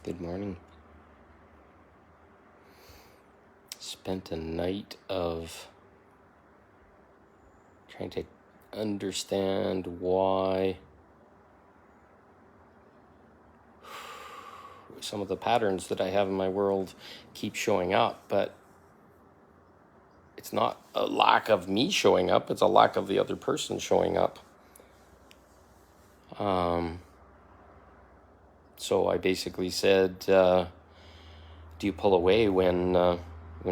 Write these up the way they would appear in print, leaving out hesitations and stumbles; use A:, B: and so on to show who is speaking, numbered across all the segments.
A: Good morning. Spent a night of trying to understand why some of the patterns that I have in my world keep showing up, but it's not a lack of me showing up, it's a lack of the other person showing up. So I basically said, do you pull away when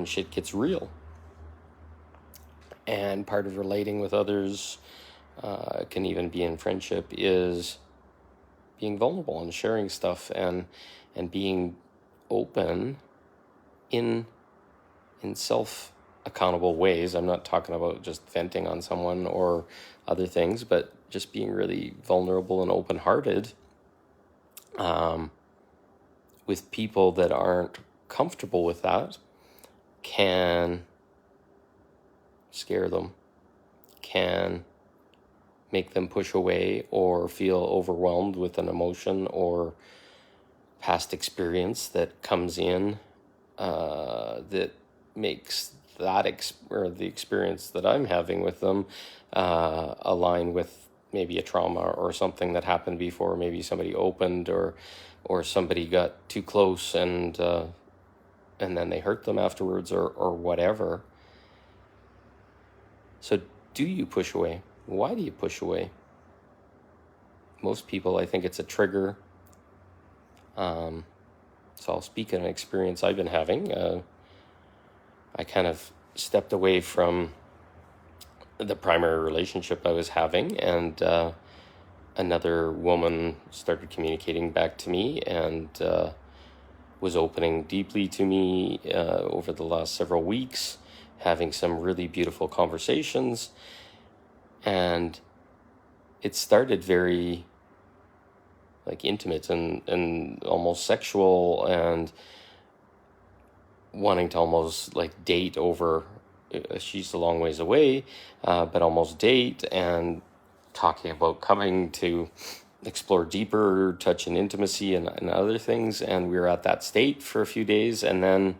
A: shit gets real? And part of relating with others, can even be in friendship, is being vulnerable and sharing stuff and being open in self accountable ways. I'm not talking about just venting on someone or other things, but just being really vulnerable and open-hearted with people that aren't comfortable with that can scare them, can make them push away or feel overwhelmed with an emotion or past experience that comes in that makes that the experience that I'm having with them align with maybe a trauma or something that happened before. Maybe somebody opened or somebody got too close and then they hurt them afterwards or whatever. So do you push away? Why do you push away? Most people, I think it's a trigger. So I'll speak on an experience I've been having. I kind of stepped away from the primary relationship I was having, and another woman started communicating back to me and was opening deeply to me over the last several weeks, having some really beautiful conversations. And it started very intimate and almost sexual, and wanting to almost date over, she's a long ways away, but almost date, and talking about coming to explore deeper touch and intimacy and other things. And we were at that state for a few days, and then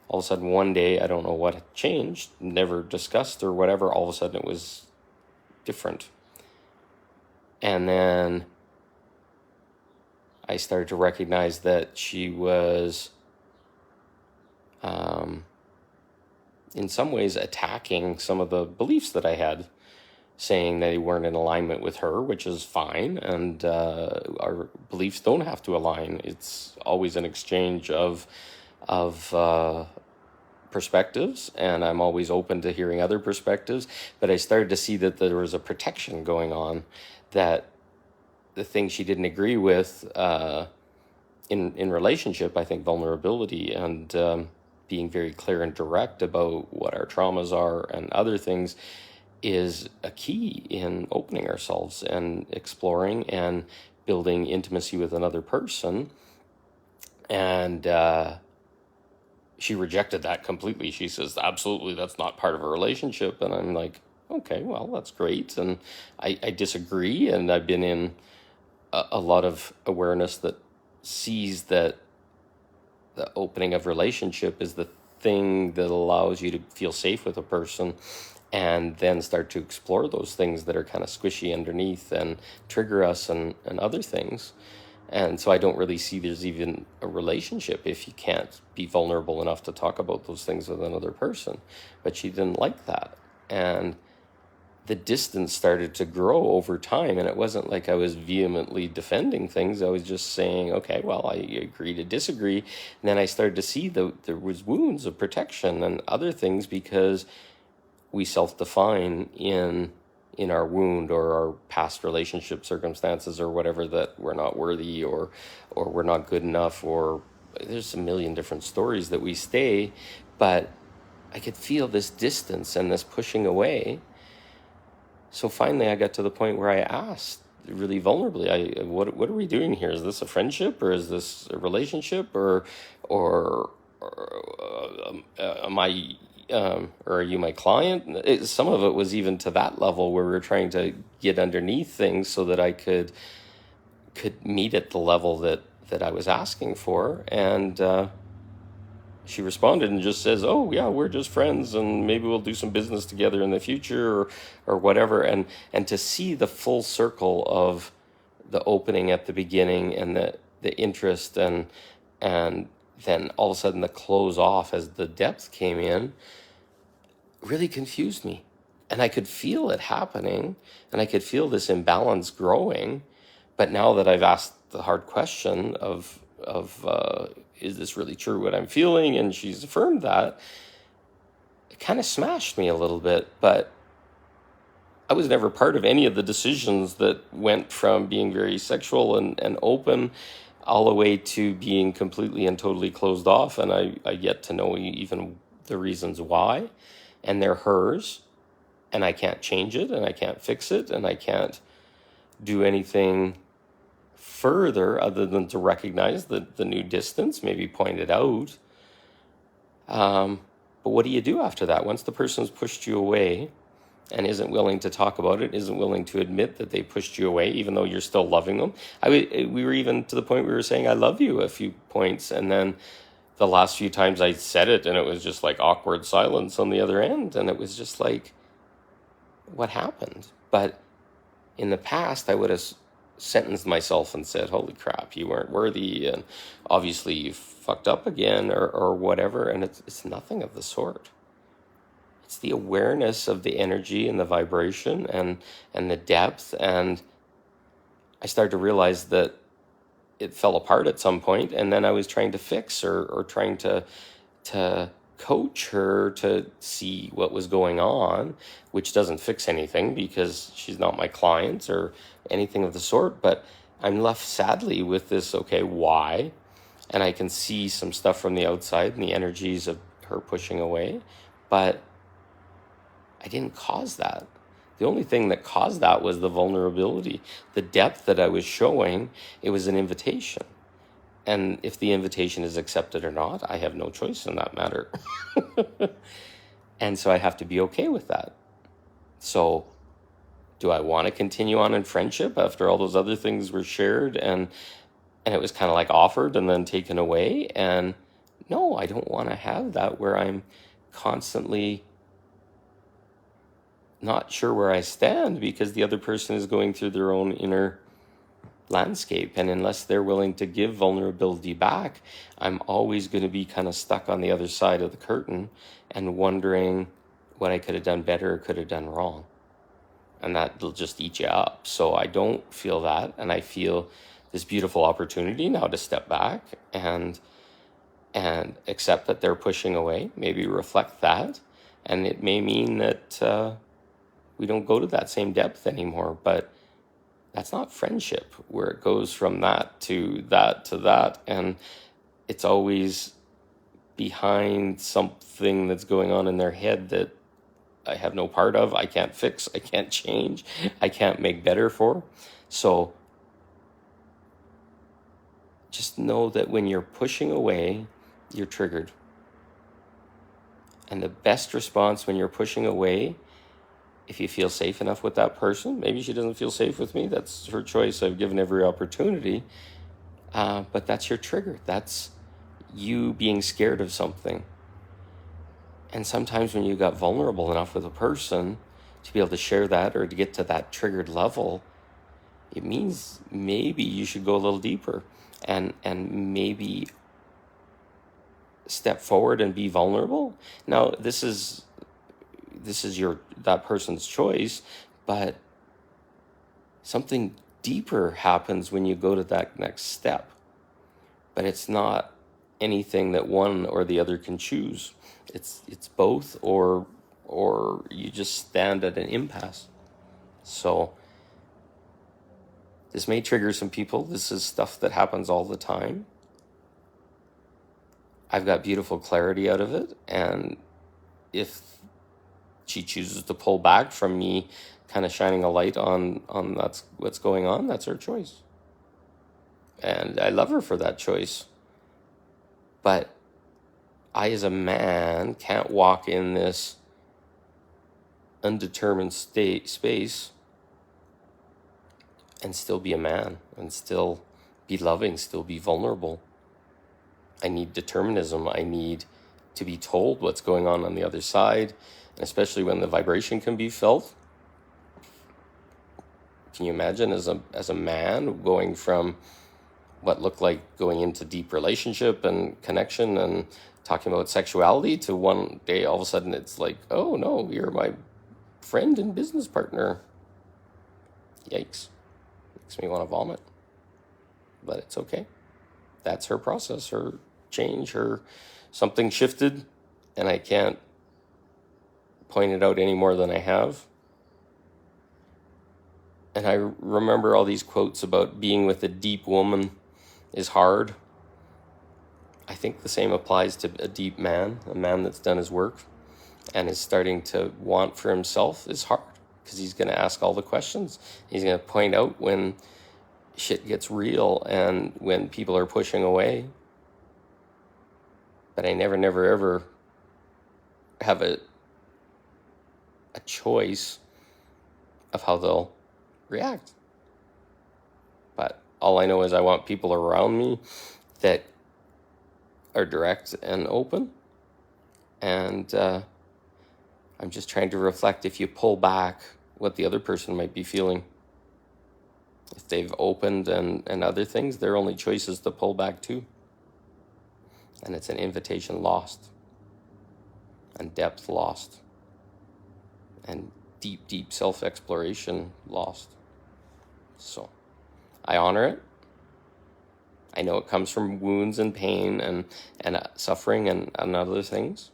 A: all of a sudden one day, I don't know what had changed, never discussed or whatever, all of a sudden it was different. And then I started to recognize that she was in some ways attacking some of the beliefs that I had, saying that they weren't in alignment with her, which is fine. And our beliefs don't have to align. It's always an exchange of perspectives, and I'm always open to hearing other perspectives. But I started to see that there was a protection going on, that the things she didn't agree with in relationship, I think vulnerability and being very clear and direct about what our traumas are and other things is a key in opening ourselves and exploring and building intimacy with another person. And she rejected that completely. She says, absolutely, that's not part of a relationship. And I'm like, okay, well, that's great. And I disagree. And I've been in a lot of awareness that sees that the opening of relationship is the thing that allows you to feel safe with a person, and then start to explore those things that are kind of squishy underneath and trigger us and other things. And so I don't really see there's even a relationship if you can't be vulnerable enough to talk about those things with another person. But she didn't like that. And the distance started to grow over time. And it wasn't like I was vehemently defending things. I was just saying, okay, well, I agree to disagree. And then I started to see there was wounds of protection and other things, because we self-define in our wound or our past relationship circumstances or whatever, that we're not worthy or we're not good enough, or there's a million different stories that we stay. But I could feel this distance and this pushing away. So finally I got to the point where I asked really vulnerably, what are we doing here? Is this a friendship, or is this a relationship, or am I or are you my client? Some of it was even to that level where we were trying to get underneath things so that I could meet at the level that that I was asking for. And she responded and just says, "Oh yeah, we're just friends, and maybe we'll do some business together in the future, or whatever." And to see the full circle of the opening at the beginning, and the interest, and then all of a sudden the close off as the depth came in, really confused me. And I could feel it happening, and I could feel this imbalance growing. But now that I've asked the hard question of is this really true what I'm feeling, and she's affirmed that, it kind of smashed me a little bit. But I was never part of any of the decisions that went from being very sexual and open all the way to being completely and totally closed off. And I yet to know even the reasons why. And they're hers. And I can't change it, and I can't fix it, and I can't do anything further other than to recognize the new distance, maybe point it out. But what do you do after that? Once the person's pushed you away and isn't willing to talk about it, isn't willing to admit that they pushed you away, even though you're still loving them. We were even to the point we were saying, "I love you" a few points, and then the last few times I said it, and it was just like awkward silence on the other end, and it was just like, what happened? But in the past, I would have sentenced myself and said, "Holy crap, you weren't worthy, and obviously you fucked up again," or whatever. And it's nothing of the sort. It's the awareness of the energy and the vibration and the depth. And I started to realize that it fell apart at some point, and then I was trying to fix, or trying to coach her to see what was going on, which doesn't fix anything because she's not my client or anything of the sort. But I'm left sadly with this, okay, why? And I can see some stuff from the outside and the energies of her pushing away, but I didn't cause that. The only thing that caused that was the vulnerability, the depth that I was showing. It was an invitation. And if the invitation is accepted or not, I have no choice in that matter. And so I have to be okay with that. So do I want to continue on in friendship after all those other things were shared and it was kind of like offered and then taken away? And no, I don't want to have that where I'm constantly not sure where I stand because the other person is going through their own inner landscape. And unless they're willing to give vulnerability back, I'm always going to be kind of stuck on the other side of the curtain and wondering what I could have done better or could have done wrong. And that'll just eat you up. So I don't feel that. And I feel this beautiful opportunity now to step back and accept that they're pushing away, maybe reflect that. And it may mean that we don't go to that same depth anymore, but that's not friendship, where it goes from that to that to that. And it's always behind something that's going on in their head that I have no part of, I can't fix, I can't change, I can't make better for. So just know that when you're pushing away, you're triggered. And the best response when you're pushing away, if you feel safe enough with that person, maybe she doesn't feel safe with me, that's her choice. I've given every opportunity. But that's your trigger. That's you being scared of something. And sometimes when you got vulnerable enough with a person to be able to share that or to get to that triggered level, it means maybe you should go a little deeper and maybe step forward and be vulnerable. Now, this is that person's choice, but something deeper happens when you go to that next step. But it's not anything that one or the other can choose. It's both, or you just stand at an impasse. So this may trigger some people. This is stuff that happens all the time. I've got beautiful clarity out of it, and if she chooses to pull back from me kind of shining a light on that's what's going on, that's her choice. And I love her for that choice. But I, as a man, can't walk in this undetermined space and still be a man and still be loving, still be vulnerable. I need determinism. I need to be told what's going on the other side, and especially when the vibration can be felt. Can you imagine as a man going from what looked like going into deep relationship and connection and talking about sexuality to one day all of a sudden it's like, oh no, you're my friend and business partner. Yikes. Makes me want to vomit. But it's okay. That's her process, her change, her something shifted, and I can't point it out any more than I have. And I remember all these quotes about being with a deep woman is hard. I think the same applies to a deep man, a man that's done his work and is starting to want for himself is hard, because he's going to ask all the questions. He's going to point out when shit gets real and when people are pushing away. But I never, ever have a choice of how they'll react. But all I know is I want people around me that are direct and open. And I'm just trying to reflect, if you pull back, what the other person might be feeling. If they've opened and other things, their only choice is to pull back too. And it's an invitation lost. And depth lost. And deep self-exploration lost. So I honor it. I know it comes from wounds and pain and suffering and other things.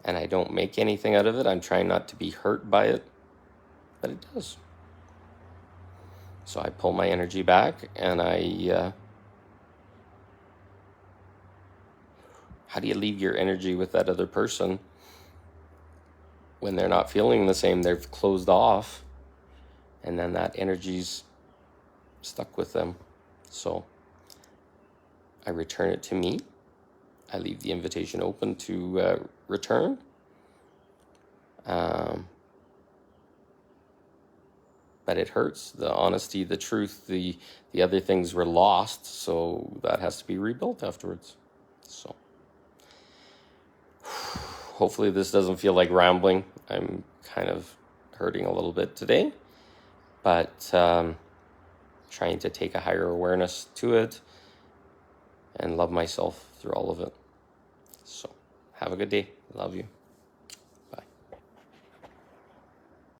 A: And I don't make anything out of it. I'm trying not to be hurt by it. But it does. So I pull my energy back and how do you leave your energy with that other person when they're not feeling the same? They've closed off, and then that energy's stuck with them. So I return it to me. I leave the invitation open to return. But it hurts. The honesty, the truth, the other things were lost, so that has to be rebuilt afterwards. So hopefully this doesn't feel like rambling. I'm kind of hurting a little bit today, but trying to take a higher awareness to it and love myself through all of it. So have a good day. Love you.